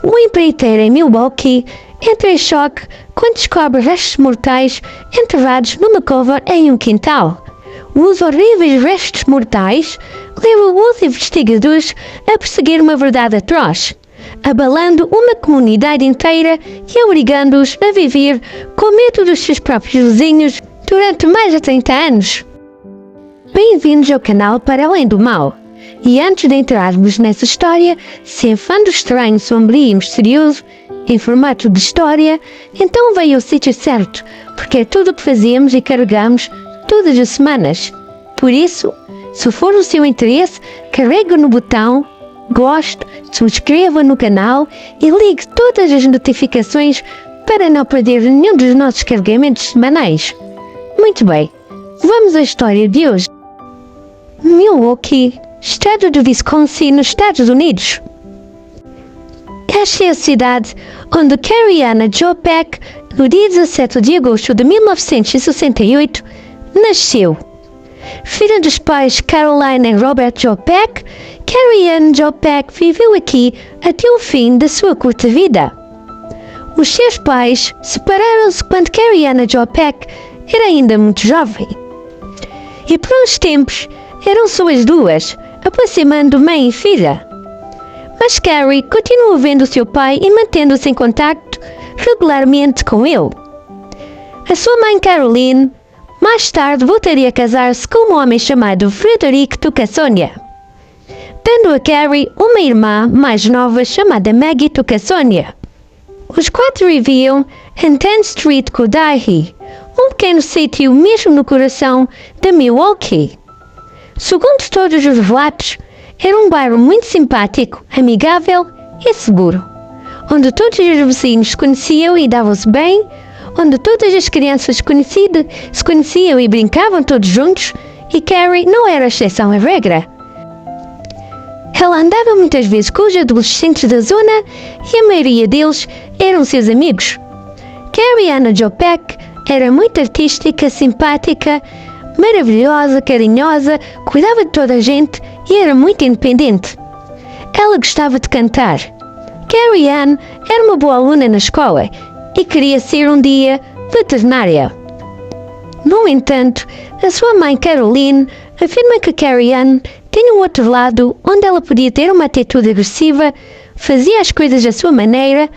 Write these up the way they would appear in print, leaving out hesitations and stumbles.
O empreiteiro em Milwaukee entra em choque quando descobre restos mortais enterrados numa cova em um quintal. Os horríveis restos mortais levam os investigadores a perseguir uma verdade atroz, abalando uma comunidade inteira e obrigando-os a viver com medo dos seus próprios vizinhos durante mais de 30 anos. Bem-vindos ao canal Para Além do Mal. E antes de entrarmos nessa história, se é fã do estranho, sombrio e misterioso, em formato de história, então veio ao sítio certo, porque é tudo o que fazemos e carregamos todas as semanas. Por isso, se for o seu interesse, carregue no botão gosto, subscreva no canal e ligue todas as notificações para não perder nenhum dos nossos carregamentos semanais. Muito bem, vamos à história de hoje. Milwaukee, estado do Wisconsin, nos Estados Unidos. Esta é a cidade onde Carrie Ann Jo Peck, no dia 17 de agosto de 1968, nasceu. Filha dos pais Caroline e Robert Jo Peck, Carrie Ann Jo Peck viveu aqui até o fim da sua curta vida. Os seus pais separaram-se quando Carrie Ann Jo Peck era ainda muito jovem. E por uns tempos eram só as duas, aproximando mãe e filha. Mas Carrie continuou vendo seu pai e mantendo-se em contacto regularmente com ele. A sua mãe Caroline mais tarde voltaria a casar-se com um homem chamado Frederick Tucassonia, tendo a Carrie uma irmã mais nova chamada Maggie Tucassonia. Os quatro viviam em 10th Street, Cudahy, um pequeno sítio mesmo no coração de Milwaukee. Segundo todos os relatos, era um bairro muito simpático, amigável e seguro, onde todos os vizinhos se conheciam e davam-se bem, onde todas as crianças se conheciam e brincavam todos juntos, e Carrie não era exceção à regra. Ela andava muitas vezes com os adolescentes da zona e a maioria deles eram seus amigos. Carrie Ann Jo Peck era muito artística, simpática, maravilhosa, carinhosa, cuidava de toda a gente e era muito independente. Ela gostava de cantar. Carrie Ann era uma boa aluna na escola e queria ser um dia veterinária. No entanto, a sua mãe Caroline afirma que Carrie Ann tinha um outro lado onde ela podia ter uma atitude agressiva, fazia as coisas à sua maneira,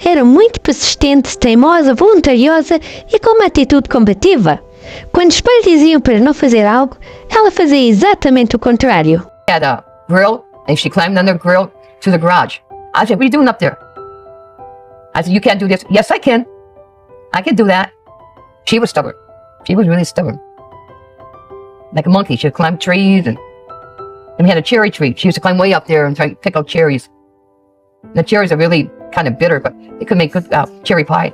era muito persistente, teimosa, voluntariosa e com uma atitude combativa. Quando os pais diziam para não fazer algo, ela fazia exatamente o contrário. Had a grill, and she climbed on the grill to the garage. I said, "What are you doing up there?" I said, "You can't do this." "Yes, I can. I can do that." She was stubborn. She was really stubborn. Like a monkey, she would climb trees, and we had a cherry tree. She used to climb way up there and try to pick out cherries. The cherries are really kind of bitter, but they could make good cherry pie.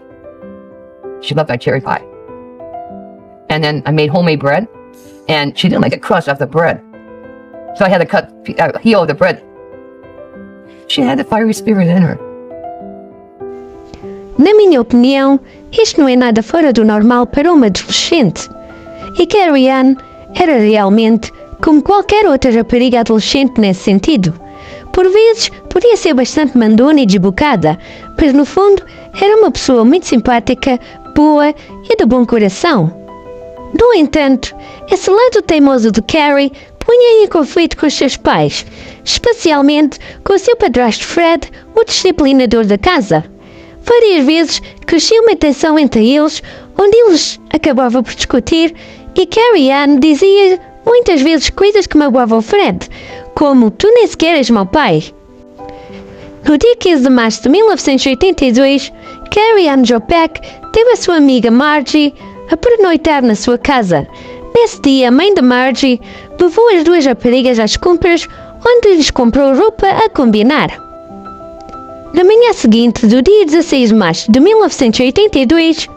She loved that cherry pie. And then I made homemade bread, and she didn't like the crust of the bread. So I had to cut heel of the bread. She had the fiery spirit in her. Na minha opinião, isto não é nada fora do normal para uma adolescente. E Carrie Ann era realmente como qualquer outra rapariga adolescente nesse sentido. Por vezes, podia ser bastante mandona e desbocada, mas no fundo, era uma pessoa muito simpática, boa e de bom coração. No entanto, esse lado teimoso de Carrie punha em conflito com os seus pais, especialmente com o seu padrasto Fred, o disciplinador da casa. Várias vezes crescia uma tensão entre eles, onde eles acabavam por discutir, e Carrie Ann dizia muitas vezes coisas que magoavam Fred, como "tu nem sequer és meu pai". No dia 15 de março de 1982, Carrie Ann Jo Peck teve a sua amiga Margie a pernoitar na sua casa. Nesse dia, a mãe de Margie levou as duas raparigas às compras, onde lhes comprou roupa a combinar. Na manhã seguinte, do dia 16 de março de 1982,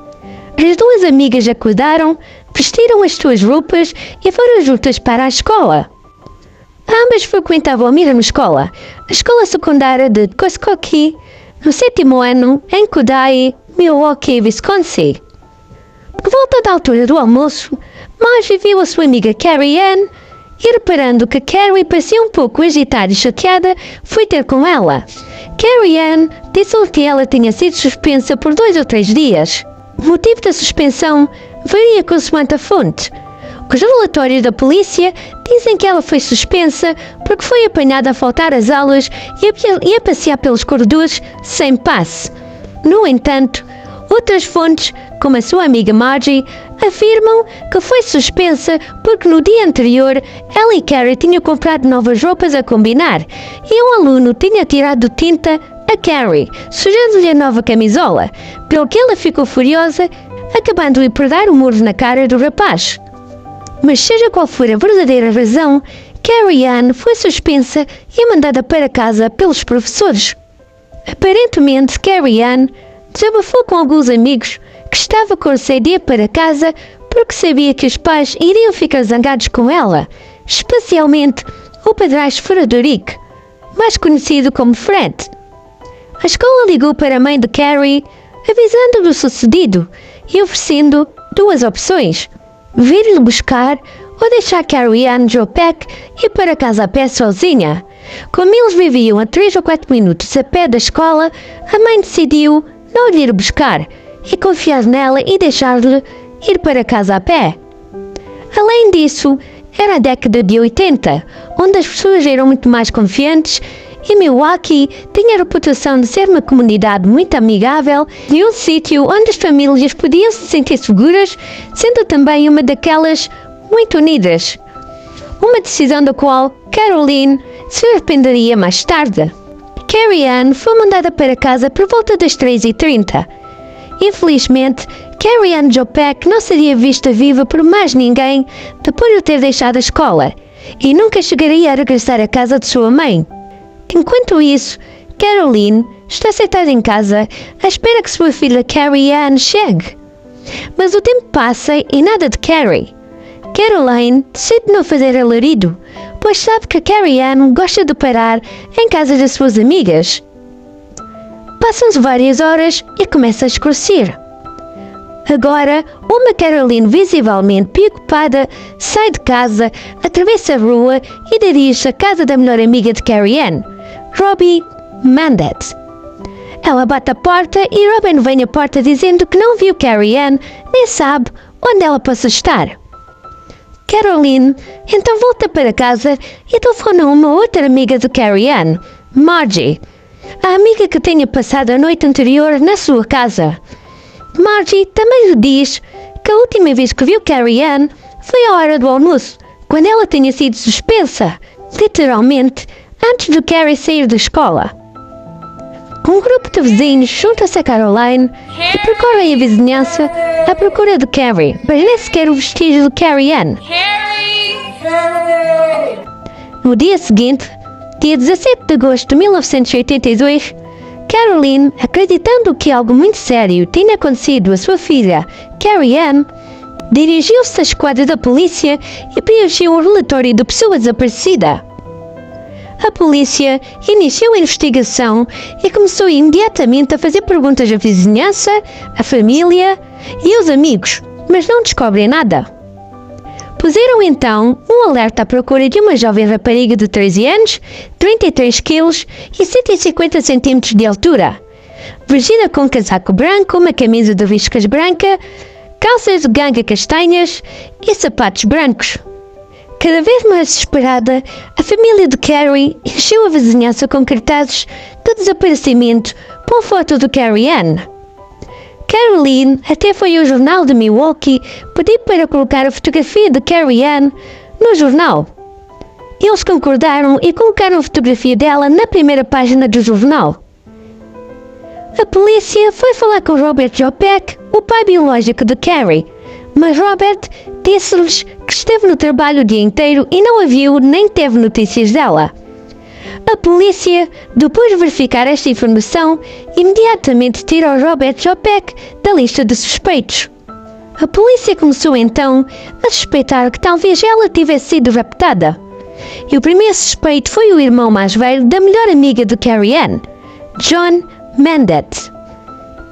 as duas amigas acordaram, vestiram as suas roupas e foram juntas para a escola. Ambas frequentavam a mesma escola, a escola secundária de Koskokee, no 7º ano, em Cudahy, Milwaukee, Wisconsin. Por volta da altura do almoço, Margie viu a sua amiga Carrie Ann e, reparando que Carrie parecia um pouco agitada e chateada, foi ter com ela. Carrie Ann disse-lhe que ela tinha sido suspensa por 2 ou 3 dias. O motivo da suspensão varia consoante a fonte. Os relatórios da polícia dizem que ela foi suspensa porque foi apanhada a faltar às aulas e a passear pelos corredores sem passe. No entanto, outras fontes, como a sua amiga Margie, afirmam que foi suspensa porque no dia anterior ela e Carrie tinham comprado novas roupas a combinar e um aluno tinha tirado tinta a Carrie, sujando-lhe a nova camisola, pelo que ela ficou furiosa, acabando por dar um murro na cara do rapaz. Mas seja qual for a verdadeira razão, Carrie Ann foi suspensa e mandada para casa pelos professores. Aparentemente, Carrie Ann desabafou com alguns amigos que estava com receio de ir para casa porque sabia que os pais iriam ficar zangados com ela, especialmente o padrasto Frederick, mais conhecido como Fred. A escola ligou para a mãe de Carrie, avisando do sucedido e oferecendo 2 opções: vir-lhe buscar ou deixar Carrie Ann Jopeck ir para casa a pé sozinha. Como eles viviam a 3 ou 4 minutos a pé da escola, a mãe decidiu não lhe ir buscar e confiar nela e deixar-lhe ir para casa a pé. Além disso, era a década de 80, onde as pessoas eram muito mais confiantes e Milwaukee tinha a reputação de ser uma comunidade muito amigável e um sítio onde as famílias podiam se sentir seguras, sendo também uma daquelas muito unidas. Uma decisão da qual Caroline se arrependeria mais tarde. Carrie Ann foi mandada para casa por volta das 3h30. Infelizmente, Carrie Ann Jopeck não seria vista viva por mais ninguém depois de ter deixado a escola e nunca chegaria a regressar à casa de sua mãe. Enquanto isso, Caroline está sentada em casa à espera que sua filha Carrie Ann chegue. Mas o tempo passa e nada de Carrie. Caroline decide não fazer alarido, pois sabe que Carrie Ann gosta de parar em casa das suas amigas. Passam-se várias horas e começa a escurecer. Agora, uma Caroline visivelmente preocupada sai de casa, atravessa a rua e dirige-se à casa da melhor amiga de Carrie Ann, Robbie Mandet. Ela bate a porta e Robin vem à porta dizendo que não viu Carrie Ann nem sabe onde ela possa estar. Caroline então volta para casa e telefona uma outra amiga de Carrie Ann, Margie, a amiga que tinha passado a noite anterior na sua casa. Margie também lhe diz que a última vez que viu Carrie Ann foi à hora do almoço, quando ela tinha sido suspensa, literalmente, antes de Carrie sair da escola. Um grupo de vizinhos junta-se a Caroline e percorrem a vizinhança à procura de Carrie, mas nem sequer o vestígio de Carrie Ann. No dia seguinte, dia 17 de agosto de 1982, Caroline, acreditando que algo muito sério tinha acontecido à sua filha, Carrie Ann, dirigiu-se à esquadra da polícia e preencheu um relatório de pessoa desaparecida. A polícia iniciou a investigação e começou imediatamente a fazer perguntas à vizinhança, à família e aos amigos, mas não descobrem nada. Puseram então um alerta à procura de uma jovem rapariga de 13 anos, 33 quilos e 150 centímetros de altura, vestida com um casaco branco, uma camisa de viscas branca, calças de ganga castanhas e sapatos brancos. Cada vez mais desesperada, a família de Carrie encheu a vizinhança com cartazes de desaparecimento com foto de Carrie Ann. Caroline até foi ao jornal de Milwaukee pedir para colocar a fotografia de Carrie Ann no jornal. Eles concordaram e colocaram a fotografia dela na primeira página do jornal. A polícia foi falar com Robert Jopeck, o pai biológico de Carrie, mas Robert disse-lhes que esteve no trabalho o dia inteiro e não a viu nem teve notícias dela. A polícia, depois de verificar esta informação, imediatamente tirou Robert Jopeck da lista de suspeitos. A polícia começou então a suspeitar que talvez ela tivesse sido raptada. E o primeiro suspeito foi o irmão mais velho da melhor amiga de Carrie Ann, John Mandet.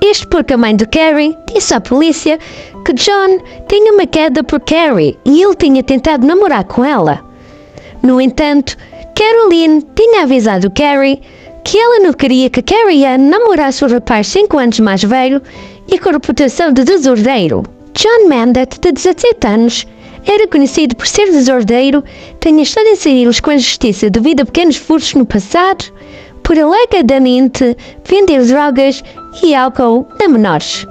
Isto porque a mãe de Carrie disse à polícia que John tinha uma queda por Carrie e ele tinha tentado namorar com ela. No entanto, Caroline tinha avisado Carrie que ela não queria que Carrie Ann namorasse o rapaz 5 anos mais velho e com reputação de desordeiro. John Mandett, de 17 anos, era conhecido por ser desordeiro, tinha estado em saídos com a justiça devido a pequenos furtos no passado, por alegadamente vender drogas e álcool a menores.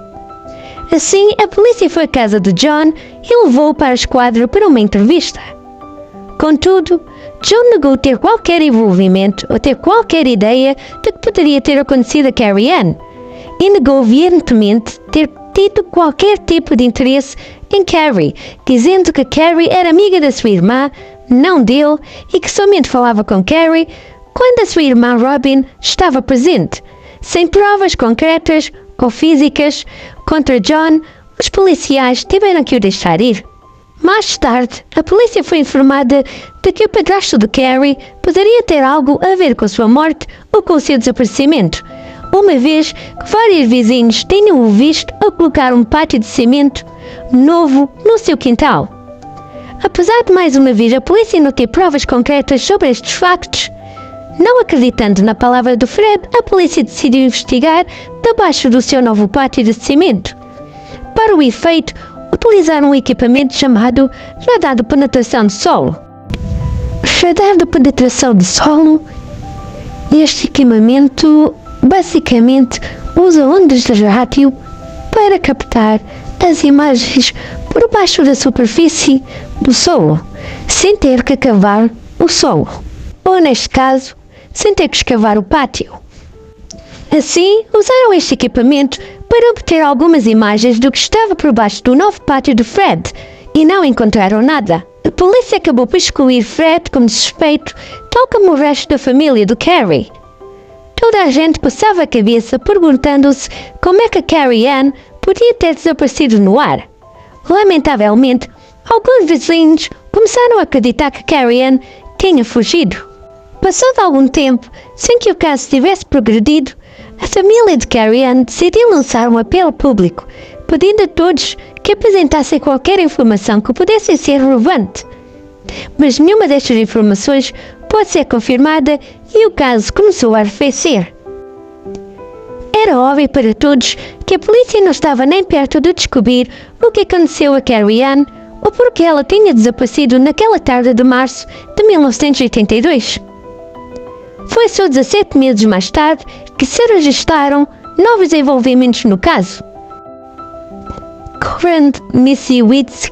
Assim, a polícia foi à casa de John e levou-o para a esquadra para uma entrevista. Contudo, John negou ter qualquer envolvimento ou ter qualquer ideia de que poderia ter acontecido a Carrie Ann e negou veementemente ter tido qualquer tipo de interesse em Carrie, dizendo que Carrie era amiga da sua irmã, não dele, e que somente falava com Carrie quando a sua irmã Robin estava presente. Sem provas concretas ou físicas contra John, os policiais tiveram que o deixar ir. Mais tarde, a polícia foi informada de que o padrasto de Carrie poderia ter algo a ver com a sua morte ou com o seu desaparecimento, uma vez que vários vizinhos tinham o visto a colocar um pátio de cimento novo no seu quintal. Apesar de mais uma vez a polícia não ter provas concretas sobre estes factos, não acreditando na palavra do Fred, a polícia decidiu investigar debaixo do seu novo pátio de cimento. Para o efeito, utilizaram um equipamento chamado radar de penetração de solo. O radar de penetração de solo, este equipamento basicamente usa ondas de rádio para captar as imagens por baixo da superfície do solo, sem ter que cavar o solo, ou neste caso, sem ter que escavar o pátio. Assim, usaram este equipamento para obter algumas imagens do que estava por baixo do novo pátio de Fred e não encontraram nada. A polícia acabou por excluir Fred como suspeito, tal como o resto da família do Carrie. Toda a gente passava a cabeça perguntando-se como é que a Carrie Ann podia ter desaparecido no ar. Lamentavelmente, alguns vizinhos começaram a acreditar que Carrie Ann tinha fugido. Passado algum tempo, sem que o caso tivesse progredido, a família de Carrie Ann decidiu lançar um apelo público, pedindo a todos que apresentassem qualquer informação que pudesse ser relevante. Mas nenhuma destas informações pode ser confirmada e o caso começou a arrefecer. Era óbvio para todos que a polícia não estava nem perto de descobrir o que aconteceu a Carrie Ann ou porque ela tinha desaparecido naquela tarde de março de 1982. Foi só 17 meses mais tarde que se registraram novos desenvolvimentos no caso. Coran Misiewicz,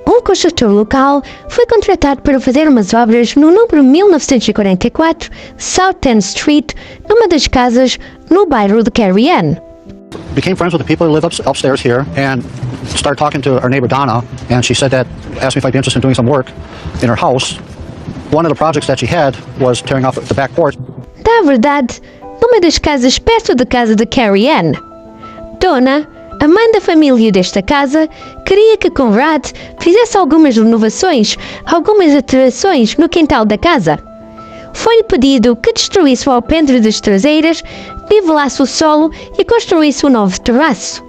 um construtor local, foi contratado para fazer umas obras no número 1944 South 10th Street, numa das casas no bairro de Carrie Ann. Became friends with the people who live upstairs here and started talking to our neighbor Donna, and she said that, asked me if I'd be interested in doing some work in her house. One of the projects that she had was tearing off the back porch. Na verdade, numa das casas perto da casa de Carrie Ann. Donna, a mãe da família desta casa, queria que Conrad fizesse algumas renovações, algumas alterações no quintal da casa. Foi-lhe pedido que destruísse o alpendre das traseiras, nivelasse o solo e construísse um novo terraço.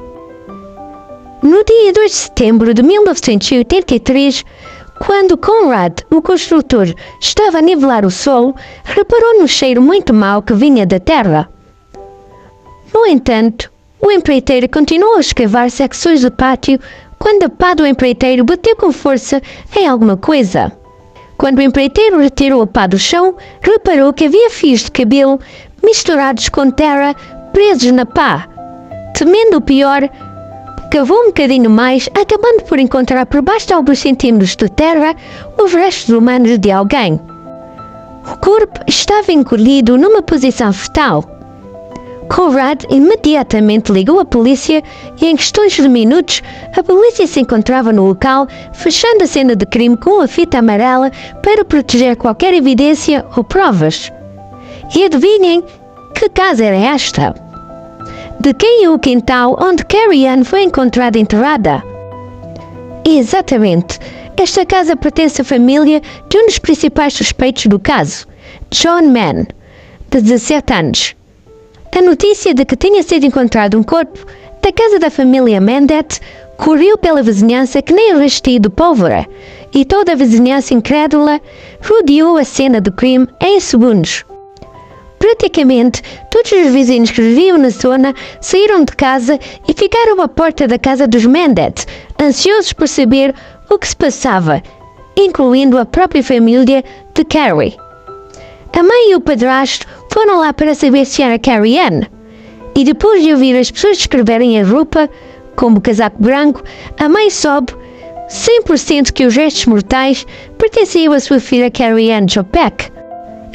No dia 2 de setembro de 1983, quando Conrad, o construtor, estava a nivelar o solo, reparou no cheiro muito mau que vinha da terra. No entanto, o empreiteiro continuou a escavar secções do pátio quando a pá do empreiteiro bateu com força em alguma coisa. Quando o empreiteiro retirou a pá do chão, reparou que havia fios de cabelo misturados com terra presos na pá. Temendo o pior, cavou um bocadinho mais, acabando por encontrar por baixo de alguns centímetros de terra os restos humanos de alguém. O corpo estava encolhido numa posição fetal. Conrad imediatamente ligou a polícia e em questões de minutos a polícia se encontrava no local, fechando a cena de crime com a fita amarela para proteger qualquer evidência ou provas. E adivinhem que casa era esta? De quem é o quintal onde Carrie Ann foi encontrada enterrada? Exatamente, esta casa pertence à família de um dos principais suspeitos do caso, John Mann, de 17 anos. A notícia de que tinha sido encontrado um corpo da casa da família Mandett correu pela vizinhança que nem rastreio de pólvora, e toda a vizinhança incrédula rodeou a cena do crime em segundos. Praticamente, todos os vizinhos que viviam na zona saíram de casa e ficaram à porta da casa dos Mendet, ansiosos por saber o que se passava, incluindo a própria família de Carrie. A mãe e o padrasto foram lá para saber se era Carrie Ann, e depois de ouvir as pessoas descreverem a roupa, como casaco branco, a mãe soube 100% que os restos mortais pertenciam à sua filha Carrie Ann Jopek.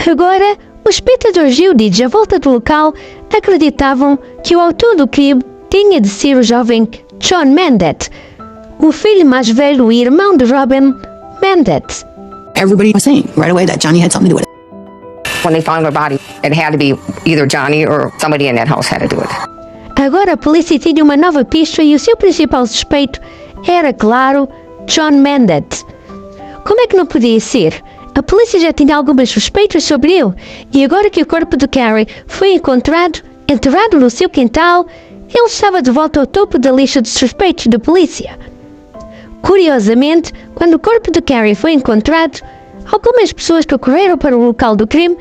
Agora, os espectadores Judith à volta do local acreditavam que o autor do crime tinha de ser o jovem John Mendet, o filho mais velho e irmão de Robin Mendet. Everybody was saying right away that Johnny had something to do with it. When they found her body, it had to be either Johnny or somebody in that house had to do it. Agora a polícia tinha uma nova pista e o seu principal suspeito era, claro, John Mendet. Como é que não podia ser? A polícia já tinha algumas suspeitas sobre ele, e agora que o corpo de Carrie foi encontrado, enterrado no seu quintal, ele estava de volta ao topo da lista de suspeitos da polícia. Curiosamente, quando o corpo de Carrie foi encontrado, algumas pessoas que correram para o local do crime,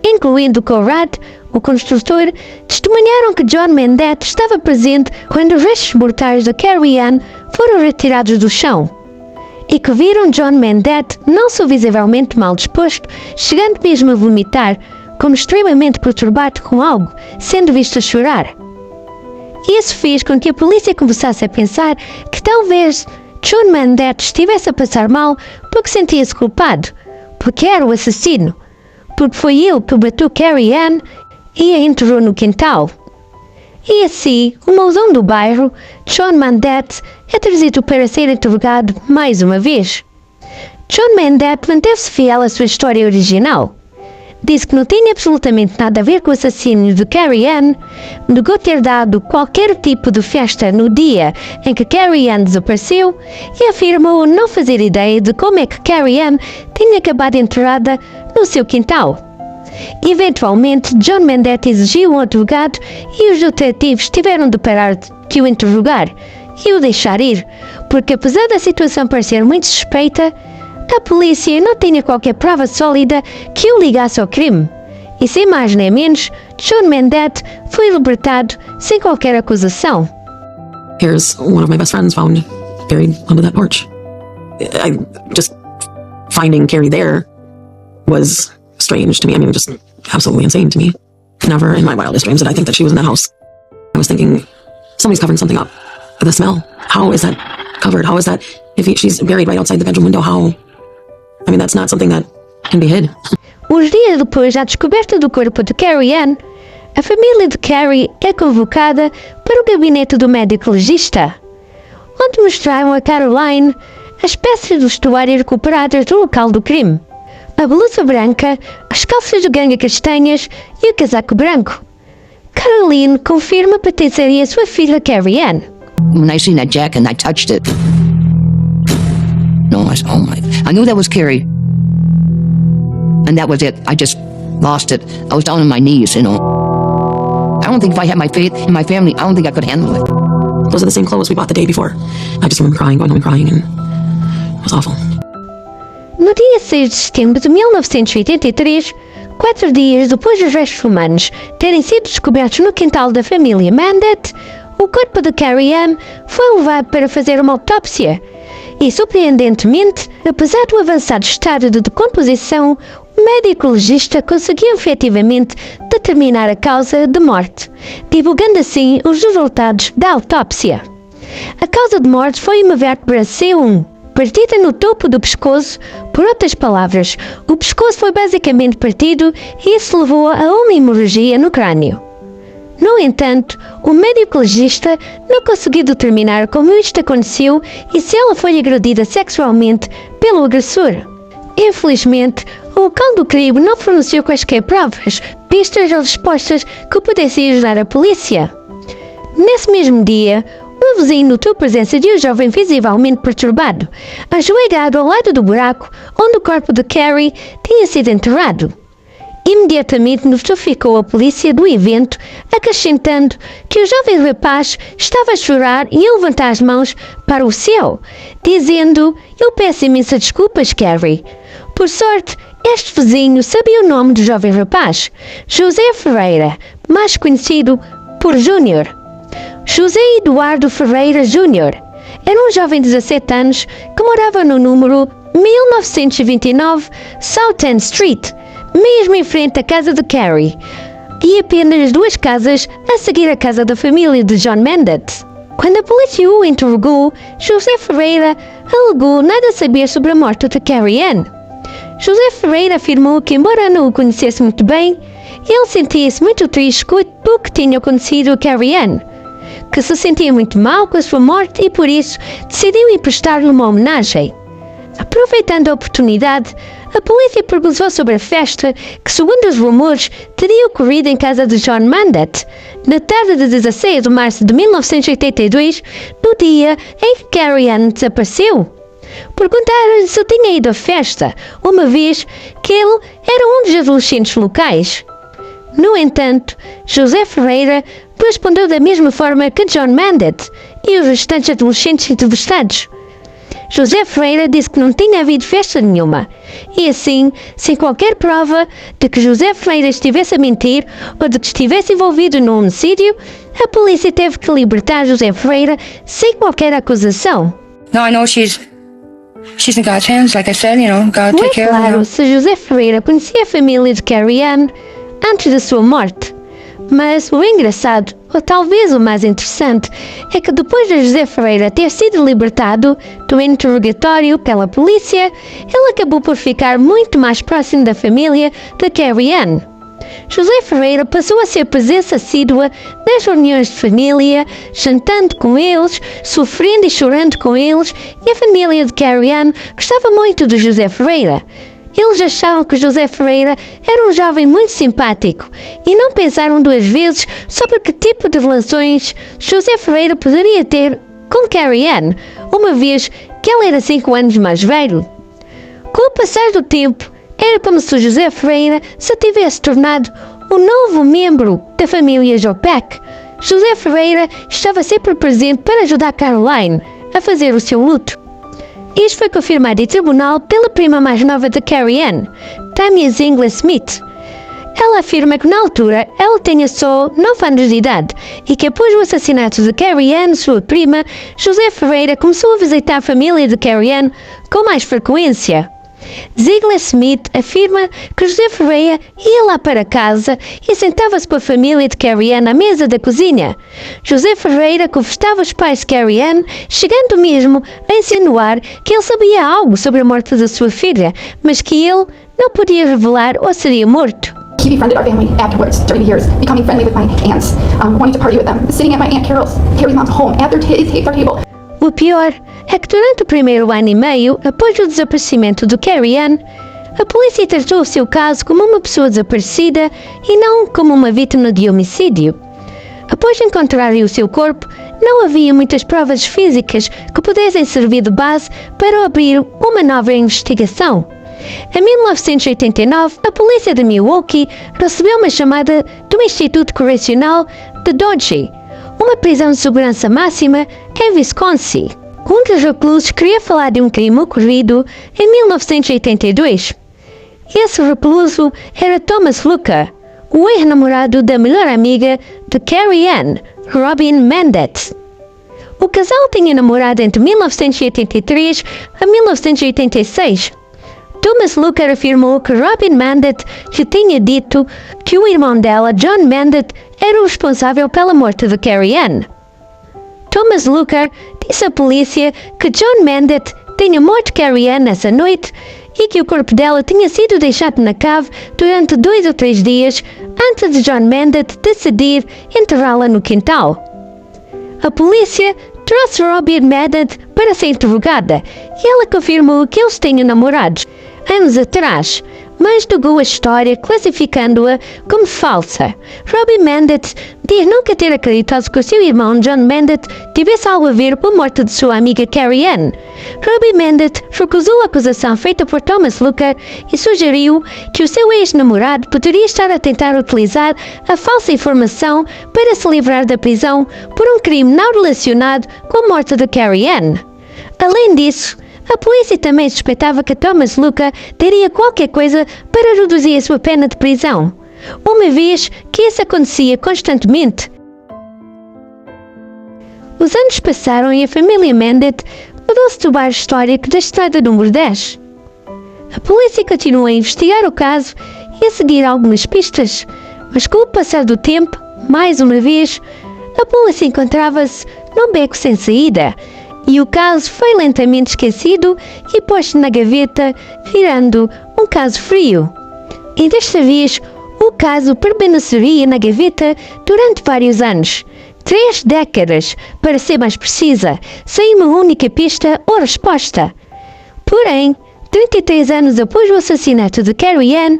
incluindo Conrad, o construtor, testemunharam que John Mendet estava presente quando os restos mortais de Carrie Ann foram retirados do chão, e que viram John Mendet não só visivelmente mal disposto, chegando mesmo a vomitar, como extremamente perturbado com algo, sendo visto a chorar. Isso fez com que a polícia começasse a pensar que talvez John Mendet estivesse a passar mal porque sentia-se culpado, porque era o assassino, porque foi ele que matou Carrie Ann e a enterrou no quintal. E assim, o mauzão do bairro, John Mendet, é trazido para ser interrogado mais uma vez. John Mendet manteve-se fiel à sua história original. Disse que não tinha absolutamente nada a ver com o assassínio de Carrie Ann, negou ter dado qualquer tipo de festa no dia em que Carrie Ann desapareceu e afirmou não fazer ideia de como é que Carrie Ann tinha acabado enterrada no seu quintal. Eventualmente, John Mendet exigiu um advogado e os detetives tiveram de parar de o interrogar e o deixar ir, porque apesar da situação parecer muito suspeita, a polícia não tinha qualquer prova sólida que o ligasse ao crime. E sem mais nem menos, John Mendet foi libertado sem qualquer acusação. Here's one of my best friends found buried under that porch. Just finding Carrie there was strange to me. I mean, just absolutely insane to me. Never in my wildest dreams did I think that she was in that house. I was thinking, somebody's covering something up. The smell, how is that covered? How is that, if she's buried right outside the bedroom window, how? I mean, that's not something that can be hid. Uns dias depois da descoberta do corpo de Carrie Ann, a família de Carrie é convocada para o gabinete do médico legista, onde mostraram a Caroline as peças do vestuário recuperadas do local do crime. A blusa branca, as calças de ganga castanhas e o casaco branco. Caroline confirma pertencerem à sua filha Carrie Ann. When I seen that jacket and I touched it, no, I said, oh my, I knew that was Carrie. And that was it. I just lost it. I was down on my knees, you know. I don't think if I had my faith in my family, I don't think I could handle it. Those are the same clothes we bought the day before. I just remember crying, going home and crying, and it was awful. No dia 6 de setembro de 1983, 4 dias depois dos restos humanos terem sido descobertos no quintal da família Mendet, o corpo de Carrie Ann foi levado para fazer uma autópsia e, surpreendentemente, apesar do avançado estado de decomposição, o médico legista conseguiu efetivamente determinar a causa de morte, divulgando assim os resultados da autópsia. A causa de morte foi uma vértebra C1, partida no topo do pescoço. Por outras palavras, o pescoço foi basicamente partido e isso levou a uma hemorragia no crânio. No entanto, o médico legista não conseguiu determinar como isto aconteceu e se ela foi agredida sexualmente pelo agressor. Infelizmente, o local do crime não forneceu quaisquer provas, pistas ou respostas que pudessem ajudar a polícia. Nesse mesmo dia, um vizinho notou a presença de um jovem visivelmente perturbado, ajoelhado ao lado do buraco onde o corpo de Carrie tinha sido enterrado. Imediatamente notificou a polícia do evento, acrescentando que o jovem rapaz estava a chorar e a levantar as mãos para o céu, dizendo: "Eu peço imensas desculpas, Carrie. Por sorte, Este vizinho sabia o nome do jovem rapaz, José Ferreira, mais conhecido por Júnior. José Eduardo Ferreira Júnior era um jovem de 17 anos que morava no número 1929 South End Street, mesmo em frente à casa de Carrie, e apenas 2 casas a seguir a casa da família de John Mendet. Quando a polícia o interrogou, José Ferreira alegou nada saber sobre a morte de Carrie Ann. José Ferreira afirmou que, embora não o conhecesse muito bem, ele sentia-se muito triste com o que tinha acontecido a Carrie Ann, que se sentia muito mal com a sua morte e por isso decidiu emprestar-lhe uma homenagem. Aproveitando a oportunidade, a polícia perguntou sobre a festa que, segundo os rumores, teria ocorrido em casa de John Mendet, na tarde de 16 de março de 1982, no dia em que Carrie Ann desapareceu. Perguntaram-lhe se tinha ido à festa, uma vez que ele era um dos adolescentes locais. No entanto, José Ferreira respondeu da mesma forma que John Mendet e os restantes adolescentes entrevistados. José Ferreira disse que não tinha havido festa nenhuma, e assim, sem qualquer prova de que José Ferreira estivesse a mentir ou de que estivesse envolvido no homicídio, a polícia teve que libertar José Ferreira sem qualquer acusação. No, I know she's in God's hands, like I said, God Não take é care of her. claro se José Ferreira conhecia a família de Carrie Ann antes da sua morte, mas o engraçado, ou talvez o mais interessante, é que depois de José Ferreira ter sido libertado do interrogatório pela polícia, ele acabou por ficar muito mais próximo da família de Carrie Ann. José Ferreira passou a ser presença assídua nas reuniões de família, jantando com eles, sofrendo e chorando com eles, e a família de Carrie Ann gostava muito de José Ferreira. Eles achavam que José Ferreira era um jovem muito simpático e não pensaram 2 vezes sobre que tipo de relações José Ferreira poderia ter com Carrie Ann, uma vez que ele era 5 anos mais velho. Com o passar do tempo, era como se José Ferreira se tivesse tornado um novo membro da família Jopek. José Ferreira estava sempre presente para ajudar Caroline a fazer o seu luto. Isto foi confirmado em tribunal pela prima mais nova de Carrie Ann, Tammy Zingler Smith. Ela afirma que na altura ela tinha só 9 anos de idade e que após o assassinato de Carrie Ann, sua prima, José Ferreira começou a visitar a família de Carrie Ann com mais frequência. Zingler Smith afirma que José Ferreira ia lá para casa e sentava-se com a família de Carrie Ann à mesa da cozinha. José Ferreira confessava aos pais de Carrie Ann, chegando mesmo a insinuar que ele sabia algo sobre a morte da sua filha, mas que ele não podia revelar ou seria morto. He befriended our family afterwards, during the years, becoming friendly with my aunts, wanting to party with them, sitting at my Aunt Carrie's mom's home at their table. O pior é que durante o primeiro ano e meio, após o desaparecimento de Carrie Ann, a polícia tratou o seu caso como uma pessoa desaparecida e não como uma vítima de homicídio. Após encontrarem o seu corpo, não havia muitas provas físicas que pudessem servir de base para abrir uma nova investigação. Em 1989, a polícia de Milwaukee recebeu uma chamada do Instituto Correcional de Dodge, uma prisão de segurança máxima em Wisconsin. Um dos reclusos queria falar de um crime ocorrido em 1982. Esse recluso era Thomas Luca, o ex-namorado da melhor amiga de Carrie Ann, Robin Mendet. O casal tinha namorado entre 1983 a 1986. Thomas Luca afirmou que Robin Mendet lhe tinha dito que o irmão dela, John Mendet, era o responsável pela morte de Carrie Ann. Thomas Luca disse à polícia que John Mendet tinha morto Carrie Ann nessa noite e que o corpo dela tinha sido deixado na cave durante 2 ou 3 dias antes de John Mendet decidir enterrá-la no quintal. A polícia trouxe Robin Mendet para ser interrogada e ela confirmou que eles tinham namorados anos atrás, mas negou a história classificando-a como falsa. Robin Mendet diz nunca ter acreditado que o seu irmão John Mendet tivesse algo a ver com a morte de sua amiga Carrie Ann. Robin Mendet recusou a acusação feita por Thomas Luca e sugeriu que o seu ex-namorado poderia estar a tentar utilizar a falsa informação para se livrar da prisão por um crime não relacionado com a morte de Carrie Ann. Além disso, A polícia também suspeitava que Thomas Luca teria qualquer coisa para reduzir a sua pena de prisão, uma vez que isso acontecia constantemente. Os anos passaram e a família Mendet mudou-se do bairro histórico da estrada número 10. A polícia continuou a investigar o caso e a seguir algumas pistas, mas com o passar do tempo, mais uma vez, a polícia encontrava-se num beco sem saída e o caso foi lentamente esquecido e posto na gaveta, virando um caso frio. E desta vez, o caso permaneceria na gaveta durante vários anos, 3 décadas, para ser mais precisa, sem uma única pista ou resposta. Porém, 33 anos após o assassinato de Carrie Ann,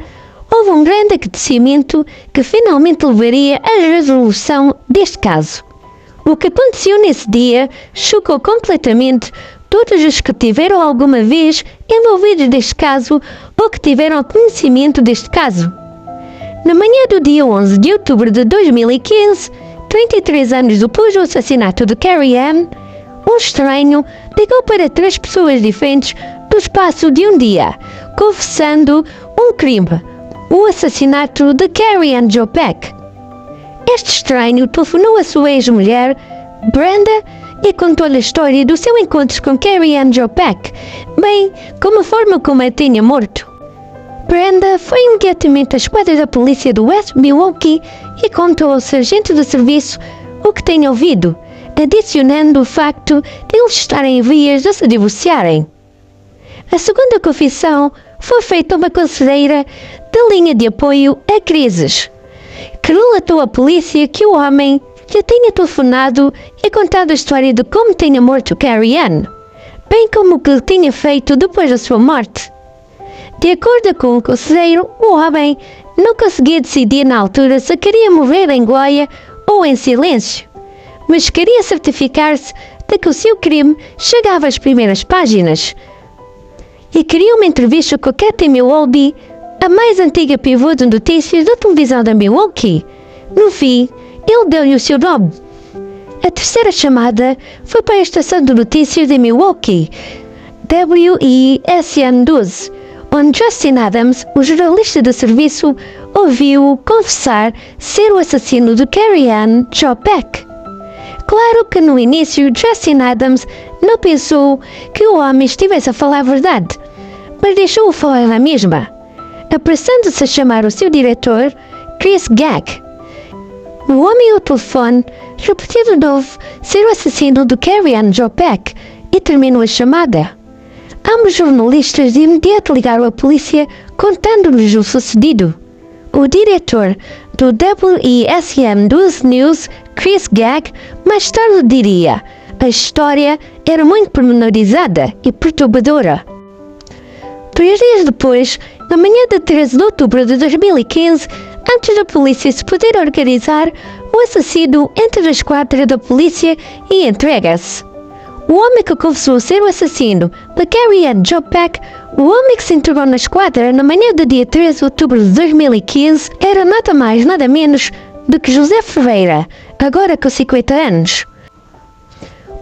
houve um grande acontecimento que finalmente levaria à resolução deste caso. O que aconteceu nesse dia chocou completamente todos os que tiveram alguma vez envolvidos neste caso ou que tiveram conhecimento deste caso. Na manhã do dia 11 de outubro de 2015, 33 anos depois do assassinato de Carrie Ann, um estranho ligou para 3 pessoas diferentes no espaço de um dia, confessando um crime, o assassinato de Carrie Ann Joe Peck. Este estranho telefonou a sua ex-mulher, Brenda, e contou-lhe a história do seu encontro com Carrie Ann Joe Peck, bem como a forma como a tinha morto. Brenda foi imediatamente à esquadra da polícia do West Milwaukee e contou ao sargento de serviço o que tinha ouvido, adicionando o facto de eles estarem em vias de se divorciarem. A segunda confissão foi feita a uma conselheira da linha de apoio a crises, que relatou à polícia que o homem lhe tinha telefonado e contado a história de como tinha morto Carrie Ann, bem como o que tinha feito depois da sua morte. De acordo com o conselheiro, o homem não conseguia decidir na altura se queria morrer em gloria ou em silêncio, mas queria certificar-se de que o seu crime chegava às primeiras páginas. E queria uma entrevista com a Kathy Milwaukee, a mais antiga pivô de notícias da televisão da Milwaukee. No fim, ele deu-lhe o seu nome. A terceira chamada foi para a estação de notícias de Milwaukee, WESN-12, onde Justin Adams, o jornalista de serviço, ouviu-o confessar ser o assassino de Carrie Ann Joe Peck. Claro que no início Justin Adams não pensou que o homem estivesse a falar a verdade, mas deixou-o falar na mesma, apressando-se a chamar o seu diretor, Chris Gag. O homem ao telefone repetiu de novo ser o assassino de Carrie Ann Joe Peck e terminou a chamada. Ambos jornalistas de imediato ligaram à polícia contando-lhes o sucedido. O diretor do WESN-12 News, Chris Gag, mais tarde diria: a história era muito pormenorizada e perturbadora. 3 dias depois, na manhã de 13 de outubro de 2015, antes da polícia se poder organizar, o assassino entra na esquadra da polícia e entrega-se. O homem que confessou ser o assassino de Carrie Ann Joe Peck, o homem que se entregou na esquadra na manhã do dia 13 de outubro de 2015, era nada mais nada menos do que José Ferreira, agora com 50 anos.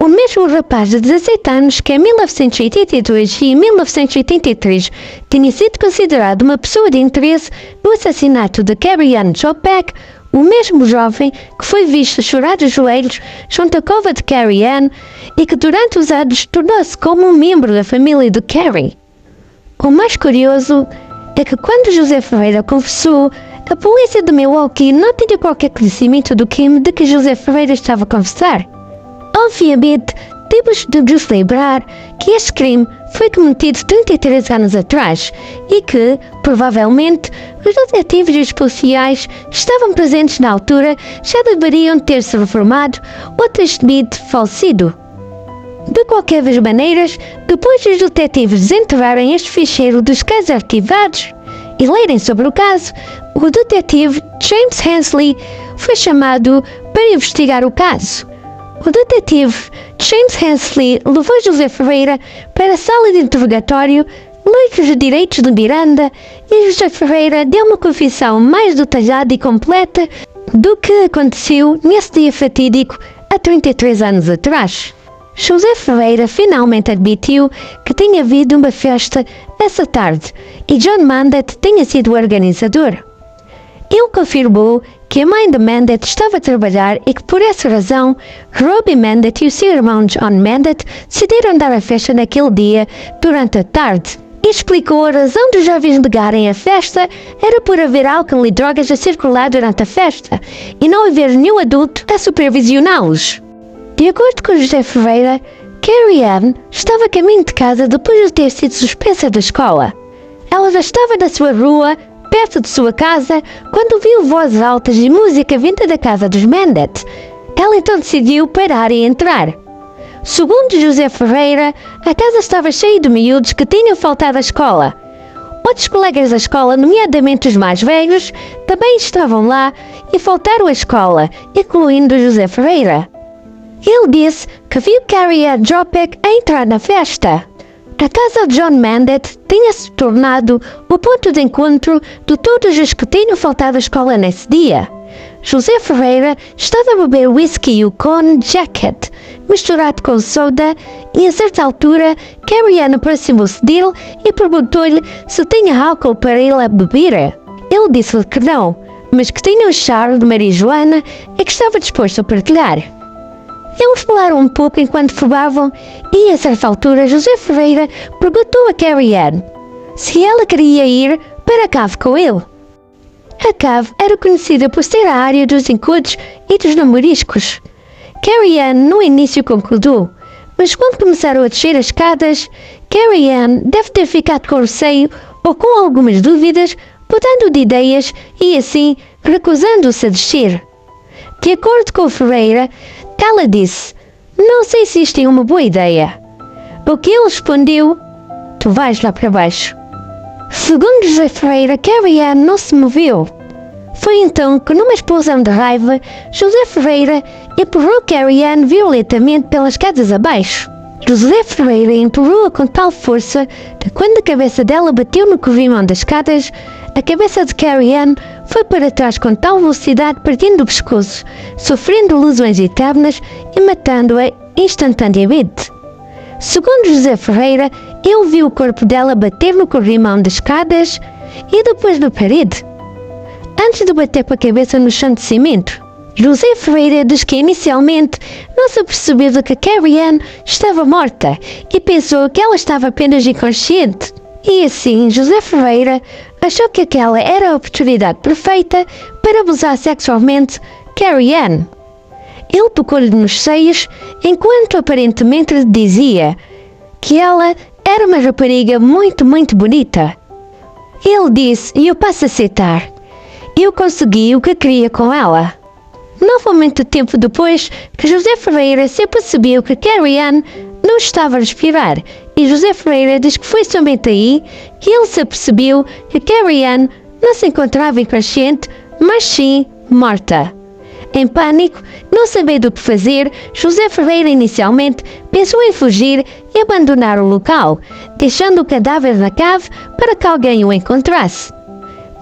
O mesmo rapaz de 17 anos que em 1982 e 1983 tinha sido considerado uma pessoa de interesse no assassinato de Carrie Ann Joe Peck, o mesmo jovem que foi visto a chorar de joelhos junto à cova de Carrie Ann e que durante os anos tornou-se como um membro da família de Carrie. O mais curioso é que quando José Ferreira confessou, a polícia de Milwaukee não tinha qualquer conhecimento do crime de que José Ferreira estava a confessar. Obviamente, temos de nos lembrar que este crime foi cometido 33 anos atrás e que, provavelmente, os detetives e os policiais estavam presentes na altura já deveriam ter-se reformado ou temido falecido. De qualquer das maneiras, depois dos detetives desenterrarem este ficheiro dos casos arquivados e lerem sobre o caso, o detetive James Hensley foi chamado para investigar o caso. O detetive James Hensley levou José Ferreira para a sala de interrogatório, leu os direitos de Miranda e José Ferreira deu uma confissão mais detalhada e completa do que aconteceu nesse dia fatídico há 33 anos atrás. José Ferreira finalmente admitiu que tinha havido uma festa essa tarde e John Mandet tinha sido o organizador. Ele confirmou que a mãe de Mandet estava a trabalhar e que por essa razão Robbie Mandet e o seu irmão John Mandet decidiram dar a festa naquele dia durante a tarde. E explicou a razão dos jovens negarem a festa era por haver álcool e drogas a circular durante a festa e não haver nenhum adulto a supervisioná-los. De acordo com José Ferreira, Carrie Ann estava a caminho de casa depois de ter sido suspensa da escola. Ela já estava na sua rua, perto de sua casa, quando viu vozes altas e música vinda da casa dos Mandet. Ela então decidiu parar e entrar. Segundo José Ferreira, a casa estava cheia de miúdos que tinham faltado à escola. Outros colegas da escola, nomeadamente os mais velhos, também estavam lá e faltaram à escola, incluindo José Ferreira. Ele disse que viu Carrie Ann Jopek a entrar na festa. A casa de John Mandet tinha se tornado o ponto de encontro de todos os que tinham faltado à escola nesse dia. José Ferreira estava a beber whisky Yukon Jacket, misturado com soda, e a certa altura, Carrie Ann aproximou-se dele e perguntou-lhe se tinha álcool para ele beber. Ele disse-lhe que não, mas que tinha um charo de marijuana e que estava disposto a partilhar. Eles falaram um pouco enquanto fumavam e, a certa altura, José Ferreira perguntou a Carrie Ann se ela queria ir para a cave com ele. A cave era conhecida por ser a área dos encontros e dos namoriscos. Carrie Ann no início concordou, mas quando começaram a descer as escadas, Carrie Ann deve ter ficado com receio ou com algumas dúvidas, mudando de ideias e assim recusando-se a descer. De acordo com Ferreira, ela disse: "Não sei se isto é uma boa ideia." O que ele respondeu: "Tu vais lá para baixo." Segundo José Ferreira, Carrie Ann não se moveu. Foi então que, numa explosão de raiva, José Ferreira empurrou Carrie Ann violentamente pelas escadas abaixo. José Ferreira empurrou-a com tal força que, quando a cabeça dela bateu no corrimão das escadas, a cabeça de Carrie Ann foi para trás com tal velocidade, partindo o pescoço, sofrendo lesões eternas e matando-a instantaneamente. Segundo José Ferreira, ele viu o corpo dela bater no corrimão das escadas e depois na parede, antes de bater com a cabeça no chão de cimento. José Ferreira diz que inicialmente não se percebeu de que Carrie Ann estava morta e pensou que ela estava apenas inconsciente. E assim, José Ferreira achou que aquela era a oportunidade perfeita para abusar sexualmente Carrie Ann. Ele tocou-lhe nos seios enquanto aparentemente lhe dizia que ela era uma rapariga muito, muito bonita. Ele disse, e eu passo a citar: "Eu consegui o que queria com ela." Não foi muito tempo depois que José Ferreira se apercebeu que Carrie Ann não estava a respirar, e José Ferreira diz que foi somente aí que ele se apercebeu que Carrie Ann não se encontrava inconsciente, mas sim morta. Em pânico, não sabendo o que fazer, José Ferreira inicialmente pensou em fugir e abandonar o local, deixando o cadáver na cave para que alguém o encontrasse.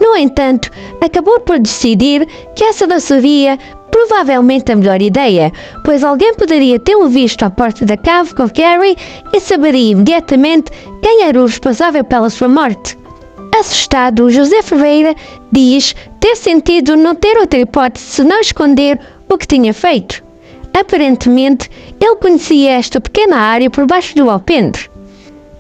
No entanto, acabou por decidir que essa não seria provavelmente a melhor ideia, pois alguém poderia tê-lo visto à porta da cave com Carrie e saberia imediatamente quem era o responsável pela sua morte. Assustado, José Ferreira diz ter sentido não ter outra hipótese senão esconder o que tinha feito. Aparentemente, ele conhecia esta pequena área por baixo do alpendre.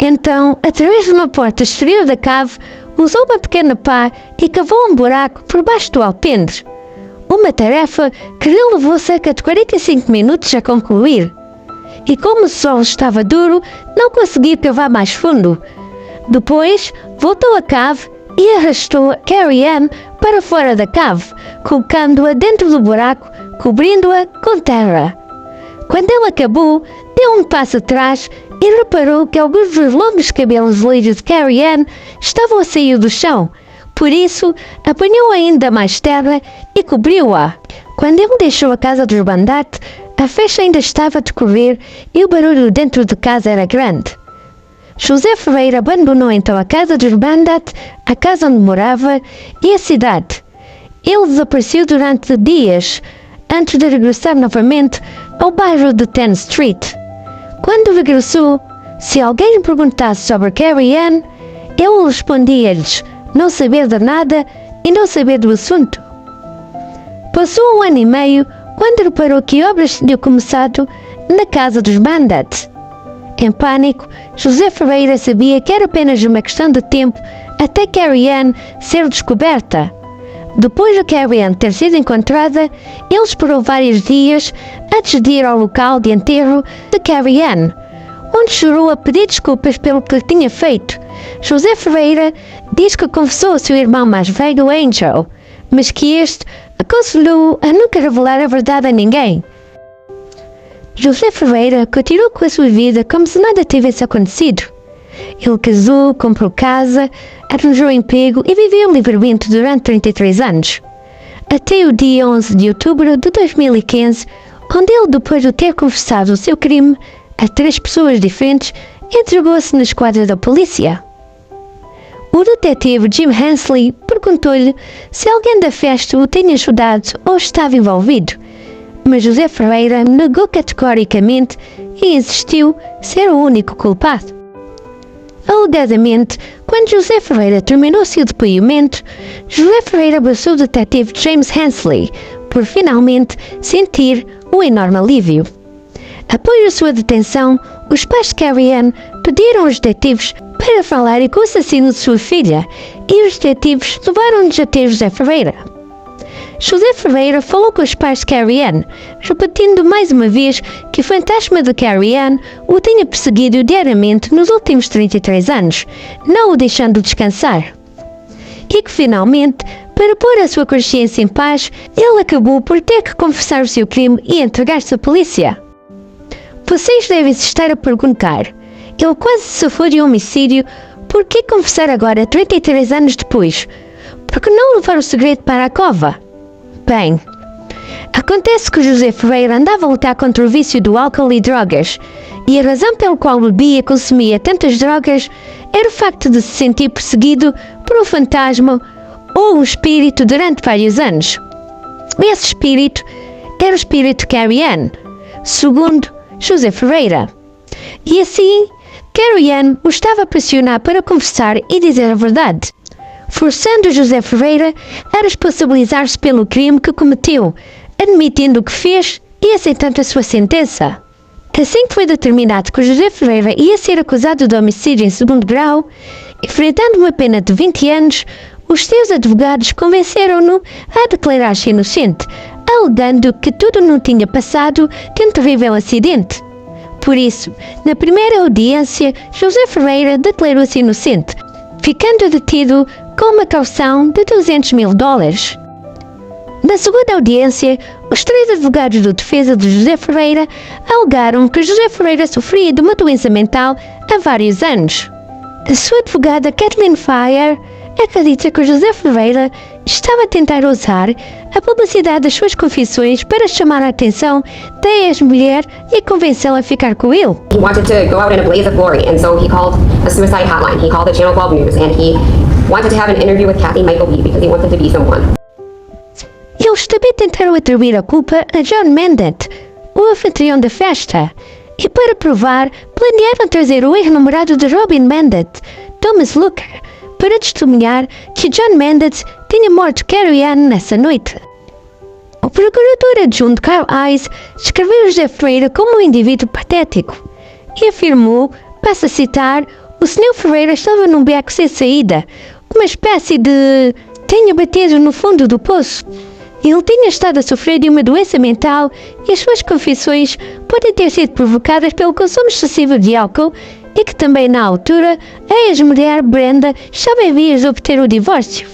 Então, através de uma porta exterior da cave, usou uma pequena pá e cavou um buraco por baixo do alpendre. Uma tarefa que lhe levou cerca de 45 minutos a concluir. E como o solo estava duro, não conseguiu cavar mais fundo. Depois, voltou à cave e arrastou Carrie Ann para fora da cave, colocando-a dentro do buraco, cobrindo-a com terra. Quando ele acabou, deu um passo atrás e reparou que alguns dos longos cabelos lisos de Carrie Ann estavam a sair do chão. Por isso, apanhou ainda mais terra e cobriu-a. Quando ele deixou a casa dos Mandet, a festa ainda estava a decorrer e o barulho dentro de casa era grande. José Ferreira abandonou então a casa dos Mandet, a casa onde morava e a cidade. Ele desapareceu durante dias, antes de regressar novamente ao bairro de 10th Street. Quando regressou, se alguém lhe perguntasse sobre Carrie Ann, ele respondia-lhes não saber de nada e não saber do assunto. Passou 1 ano e meio quando reparou que obras tinham começado na casa dos Bandit. Em pânico, José Ferreira sabia que era apenas uma questão de tempo até Carrie Ann ser descoberta. Depois de Carrie Ann ter sido encontrada, ele esperou vários dias antes de ir ao local de enterro de Carrie Ann, onde chorou a pedir desculpas pelo que tinha feito. José Ferreira diz que confessou ao seu irmão mais velho, Angel, mas que este aconselhou a nunca revelar a verdade a ninguém. José Ferreira continuou com a sua vida como se nada tivesse acontecido. Ele casou, comprou casa, arranjou emprego e viveu livremente durante 33 anos. Até o dia 11 de outubro de 2015, onde ele, depois de ter confessado o seu crime a 3 pessoas diferentes, entregou-se na esquadra da polícia. O detetive Jim Hensley perguntou-lhe se alguém da festa o tinha ajudado ou estava envolvido, mas José Ferreira negou categoricamente e insistiu ser o único culpado. Alegadamente, quando José Ferreira terminou seu depoimento, José Ferreira abraçou o detetive James Hensley por finalmente sentir um enorme alívio. Após a sua detenção, os pais de Carrie Ann pediram aos detetives para falarem com o assassino de sua filha e os detetives levaram-nos até José Ferreira. José Ferreira falou com os pais de Carrie Ann, repetindo mais uma vez que o fantasma de Carrie Ann o tinha perseguido diariamente nos últimos 33 anos, não o deixando descansar. E que finalmente, para pôr a sua consciência em paz, ele acabou por ter que confessar o seu crime e entregar-se à polícia. Vocês devem se estar a perguntar, ele quase sofreu de homicídio, por que confessar agora 33 anos depois? Por que não levar o segredo para a cova? Bem, acontece que José Ferreira andava a lutar contra o vício do álcool e drogas, e a razão pela qual bebia e consumia tantas drogas era o facto de se sentir perseguido por um fantasma ou um espírito durante vários anos. Esse espírito era o espírito Carrie Ann, segundo José Ferreira. E assim, Carrie Ann o estava a pressionar para confessar e dizer a verdade, forçando José Ferreira a responsabilizar-se pelo crime que cometeu, admitindo o que fez e aceitando a sua sentença. Assim que foi determinado que José Ferreira ia ser acusado de homicídio em 2º grau, enfrentando uma pena de 20 anos, os seus advogados convenceram-no a declarar-se inocente, alegando que tudo não tinha passado de um terrível acidente. Por isso, na primeira audiência, José Ferreira declarou-se inocente, ficando detido com uma caução de $200.000. Na segunda audiência, os 3 advogados de defesa de José Ferreira alegaram que José Ferreira sofria de uma doença mental há vários anos. A sua advogada Kathleen Fire acredita que José Ferreira estava a tentar usar a publicidade das suas confissões para chamar a atenção da ex-mulher e convencê-la a ficar com ele. He wanted to go out in a blaze of glory, and so he called a suicide hotline. He called the Channel 12 News, and he wanted to have an interview with Kathy Michael B because he wanted to be someone. Eles também tentaram atribuir a culpa a John Mendet, o anfitrião da festa, e para provar, planearam trazer o ex-namorado de Robin Mendet, Thomas Looker, para testemunhar que John Mendet tinha morto Carrie Ann nessa noite. O procurador adjunto Carl Eyes descreveu José Ferreira como um indivíduo patético e afirmou, passo a citar, o Sr. Ferreira estava num beco sem saída, uma espécie de tinha batido no fundo do poço. Ele tinha estado a sofrer de uma doença mental e as suas confissões podem ter sido provocadas pelo consumo excessivo de álcool e que também na altura a ex-mulher Brenda estava em vias de obter o divórcio.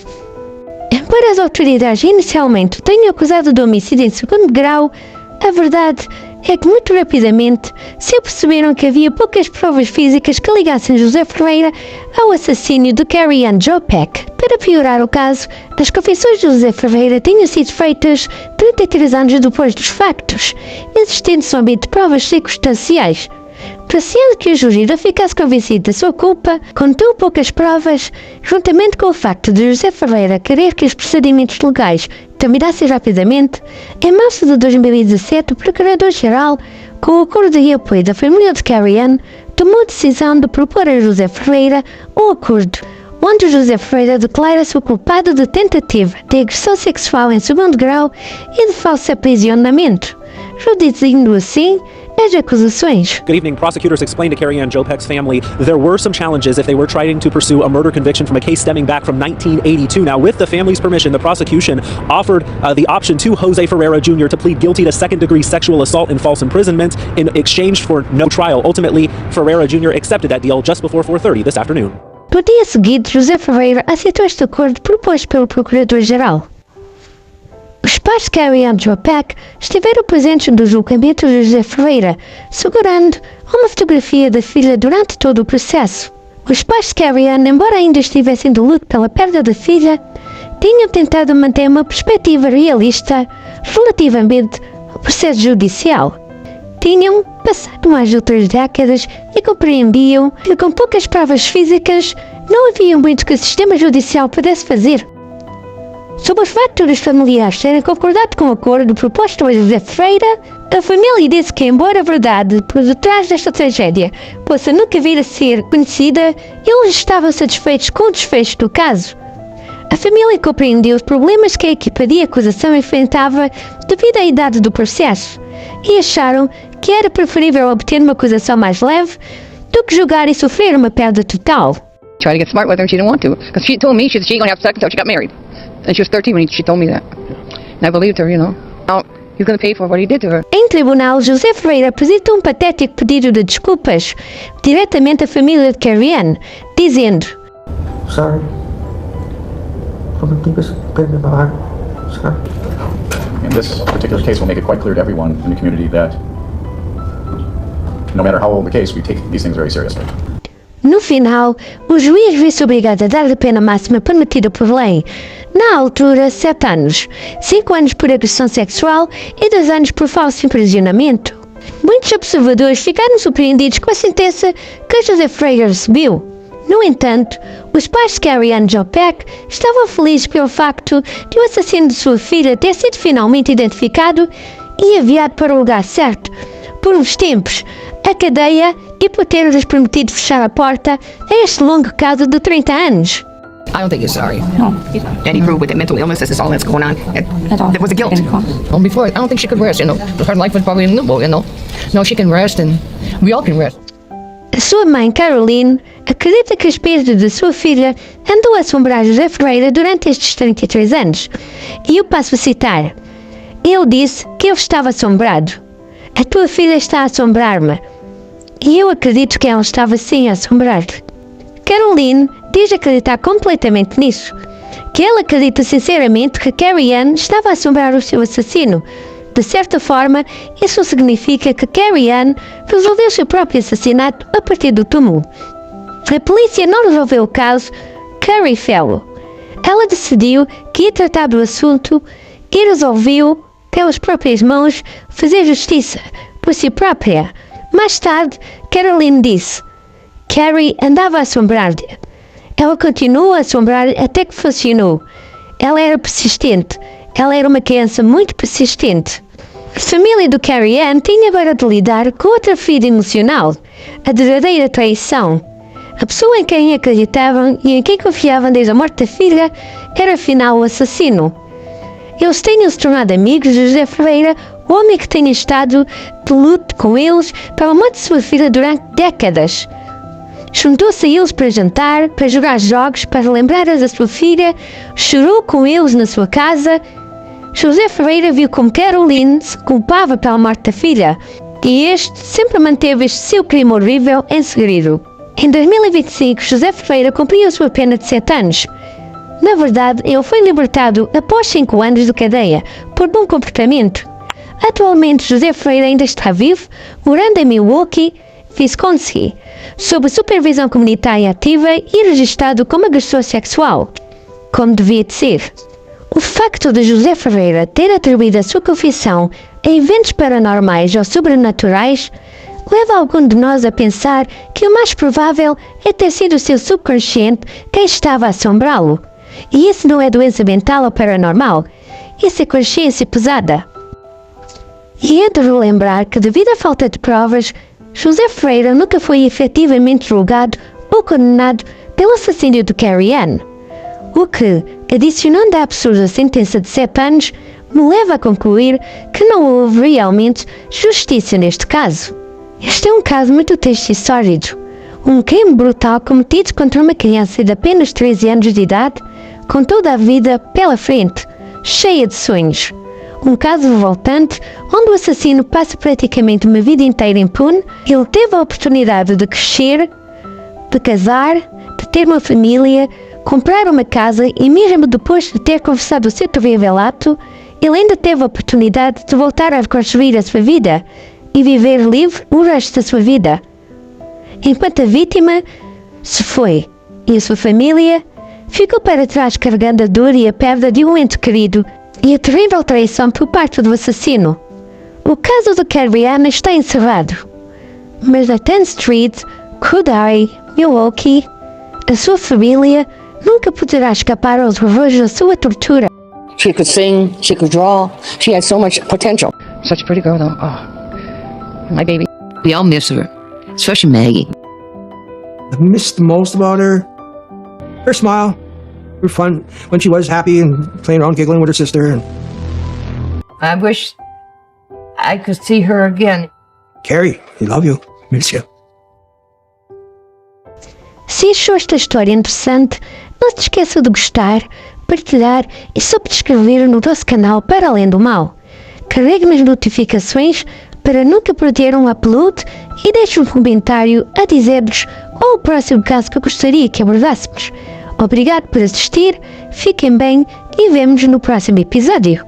Embora as autoridades inicialmente o tenham acusado de homicídio em 2º grau, a verdade é que muito rapidamente se aperceberam que havia poucas provas físicas que ligassem José Ferreira ao assassínio de Carrie Ann Jopeck. Para piorar o caso, as confissões de José Ferreira tinham sido feitas 33 anos depois dos factos, existindo somente provas circunstanciais. Parecendo que o júri não ficasse convencido da sua culpa, com tão poucas provas, juntamente com o facto de José Ferreira querer que os procedimentos legais terminassem rapidamente, em março de 2017 o Procurador-Geral, Com o acordo e apoio da família de Carrie Ann, tomou a decisão de propor a José Ferreira um acordo, onde José Ferreira declara-se o culpado de tentativa de agressão sexual em segundo grau e de falso aprisionamento, reduzindo assim as acusações. Good evening. Prosecutors explained to Carrie Ann Jopek's family there were some challenges if they were trying to pursue a murder conviction from a case stemming back from 1982. Now, with the family's permission, the prosecution offered the option to Jose Ferreira Jr. to plead guilty to second-degree sexual assault and false imprisonment in exchange for no trial. Ultimately, Ferreira Jr. accepted that deal just before 4:30 this afternoon. No dia seguinte, José Ferreira aceitou este acordo proposto pelo Procurador-Geral. Os pais de Carrie Ann Jopek estiveram presentes no julgamento de José Ferreira, segurando uma fotografia da filha durante todo o processo. Os pais de Carrie Ann, embora ainda estivessem de luto pela perda da filha, tinham tentado manter uma perspectiva realista relativamente ao processo judicial. Tinham passado mais de 3 décadas e compreendiam que com poucas provas físicas não havia muito que o sistema judicial pudesse fazer. Sobre os fatores familiares terem concordado com o acordo proposto a José Ferreira, a família disse que, embora a verdade por detrás desta tragédia possa nunca vir a ser conhecida, eles estavam satisfeitos com o desfecho do caso. A família compreendeu os problemas que a equipa de acusação enfrentava devido à idade do processo e acharam que era preferível obter uma acusação mais leve do que julgar e sofrer uma perda total. Tried to get smart with her and she didn't want to. Because she told me she ain't gonna have sex until she got married. And she was 13 when she told me that. And I believed her, you know. Now, he's gonna pay for what he did to her. Em tribunal, José Ferreira apresentou um patético pedido de desculpas diretamente à família de Carrie Ann, dizendo: Sorry. From the deepest pit of my heart. Sorry. In this particular case, will make it quite clear to everyone in the community that no matter how old the case, we take these things very seriously. No final, o juiz viu-se obrigado a dar a pena máxima permitida por lei. Na altura, 7 anos, 5 anos por agressão sexual e 2 anos por falso aprisionamento. Muitos observadores ficaram surpreendidos com a sentença que José Ferreira recebeu. No entanto, os pais de Carrie Ann Jopek estavam felizes pelo facto de o assassino de sua filha ter sido finalmente identificado e enviado para o lugar certo, por uns tempos, a cadeia, e por ter-lhes permitido fechar a porta a este longo caso de 30 anos. I don't think he's sorry. No. And he proved with the mental illness, this is all that's going on. There was a guilt. Well, before, I don't think she could rest, you know. Her life was probably in limbo, you know. No, she can rest and we all can rest. A sua mãe, Caroline, acredita que a perda da sua filha andou a assombrar José Ferreira durante estes 33 anos. E eu passo a citar. Ele disse que ele estava assombrado. A tua filha está a assombrar-me. E eu acredito que ela estava sim a assombrar-te. Caroline diz acreditar completamente nisso. Que ela acredita sinceramente que Carrie Ann estava a assombrar o seu assassino. De certa forma, isso significa que Carrie Ann resolveu o seu próprio assassinato a partir do túmulo. A polícia não resolveu o caso Carrie Fellow. Ela decidiu que ia tratar do assunto e resolveu, pelas próprias mãos, fazer justiça por si própria. Mais tarde, Caroline disse: Carrie andava a assombrar-te. Ela continuou a assombrar até que funcionou. Ela era persistente. Ela era uma criança muito persistente. A família do Carrie Ann tinha agora de lidar com outra ferida emocional, a verdadeira traição. A pessoa em quem acreditavam e em quem confiavam desde a morte da filha era afinal o assassino. Eles tinham se tornado amigos de José Ferreira, o homem que tinha estado de luto com eles pela morte de sua filha durante décadas. Juntou-se a eles para jantar, para jogar jogos, para lembrar-as da sua filha, chorou com eles na sua casa. José Ferreira viu como Caroline se culpava pela morte da filha, e este sempre manteve este seu crime horrível em segredo. Em 2025, José Ferreira cumpriu a sua pena de 7 anos. Na verdade, ele foi libertado após 5 anos de cadeia, por bom comportamento. Atualmente, José Ferreira ainda está vivo, morando em Milwaukee, Wisconsin, sob supervisão comunitária ativa e registrado como agressor sexual, como devia de ser. O facto de José Ferreira ter atribuído a sua confissão a eventos paranormais ou sobrenaturais leva algum de nós a pensar que o mais provável é ter sido o seu subconsciente quem estava a assombrá-lo. E isso não é doença mental ou paranormal, isso é consciência pesada. E é de relembrar que, devido à falta de provas, José Ferreira nunca foi efetivamente julgado ou condenado pelo assassínio de Carrie Ann, o que, adicionando à absurda sentença de 7 anos, me leva a concluir que não houve realmente justiça neste caso. Este é um caso muito triste e sórdido. Um crime brutal cometido contra uma criança de apenas 13 anos de idade, com toda a vida pela frente, cheia de sonhos. Um caso revoltante, onde o assassino passa praticamente uma vida inteira impune. Ele teve a oportunidade de crescer, de casar, de ter uma família, comprar uma casa e mesmo depois de ter confessado o seu terrível ato, ele ainda teve a oportunidade de voltar a reconstruir a sua vida e viver livre o resto da sua vida. Enquanto a vítima se foi e a sua família ficou para trás carregando a dor e a perda de um ente querido e a terrível traição por parte do assassino. O caso de Carrie Ann está encerrado, mas na 10th Street, Kudai, Milwaukee, a sua família nunca poderá escapar aos horrores da sua tortura. She could sing, she could draw, she had so much potential. Such a pretty girl, though. Oh, my baby. We all miss her, especially Maggie. I missed the most about her smile, her fun when she was happy and playing around, giggling with her sister. And I wish I could see her again. Carrie, we love you, miss you. Se achou esta história interessante, não se esqueça de gostar, partilhar e subscrever no nosso canal Para Além do Mal. Carregue nas notificações para nunca perder um upload e deixe um comentário a dizer-nos qual o próximo caso que gostaria que abordássemos. Obrigado por assistir, fiquem bem e vemo-nos no próximo episódio.